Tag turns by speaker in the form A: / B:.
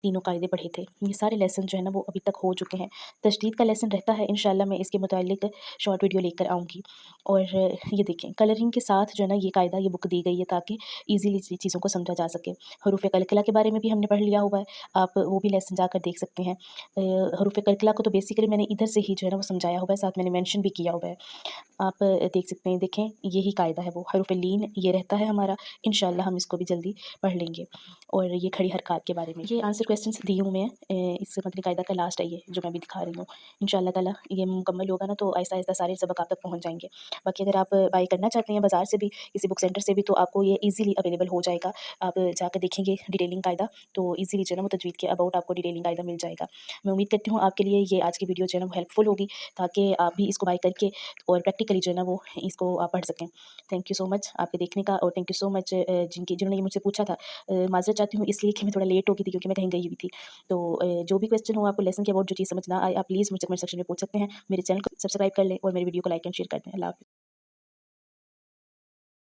A: तीनों कायदे पढ़े थे। ये सारे लेसन जो है ना वो अभी तक हो चुके हैं। तशदीद का लेसन रहता है, इंशाल्लाह मैं इसके मुतालिक शॉर्ट वीडियो लेकर आऊँगी। और ये देखें कलरिंग के साथ जो है ना ये कायदा ये बुक दी गई है ताकि ईज़िली चीज़ों को समझा जा सके। हरूफ कलकला के बारे में भी हमने पढ़ लिया हुआ है, आप वो भी लेसन जाकर देख सकते हैं। हरूफ कलकला को तो बेसिकली मैंने इधर से ही जो है ना वो समझाया हुआ है, साथ मैंने मेंशन भी किया हुआ है। आप देख सकते हैं, देखें यही कायदा है वो हरूफ लीन ये रहता है हमारा। इंशाल्लाह हम इसको भी जल्दी पढ़ लेंगे। और ये खड़ी हरकत के बारे में ये आंसर क्वेश्चंस दिए हुए हैं। इस मदनी कायदा का लास्ट है ये जो मैं भी दिखा रही हूँ। इंशाल्लाह ताला ये मुकम्मल होगा ना तो आहिस्ता आहिस्ता सारे सबक आप तक पहुँच जाएंगे। बाकी अगर आप बाई करना चाहते हैं बाज़ार से भी, किसी बुक सेंटर से भी, तो आपको ये ईज़िली अवेलेबल हो जाएगा। आप जाकर देखेंगे डिटेलिंग कायदा तो ईज़िली जो है ना वो तजवीद के अबाउट आपको डिटेलिंग कायदा मिल जाएगा। मैं उम्मीद करती हूँ आपके लिए ये आज की वीडियो जो है ना वो हेल्पफुल होगी, ताकि आप भी इसको बाय करके और प्रैक्टिकली जो है ना वो इसको आप पढ़ सकें। थैंक यू सो मच आपके देखने का, और थैंक यू सो मच जिन्होंने ये मुझसे पूछा था। माज़रत चाहती हूँ इसलिए कि मैं थोड़ा लेट हो गई थी क्योंकि मैं कहीं गई हुई थी। तो जो भी क्वेश्चन हो आपको लेसन के अबाउट जो चीज़ समझ ना आए, आप प्लीज़ मुझसे कमेंट सेक्शन में पूछ सकते हैं। मेरे चैनल को सब्सक्राइब कर लें और मेरी वीडियो को लाइक एंड शेयर कर दें। अल्लाह हाफ़िज़।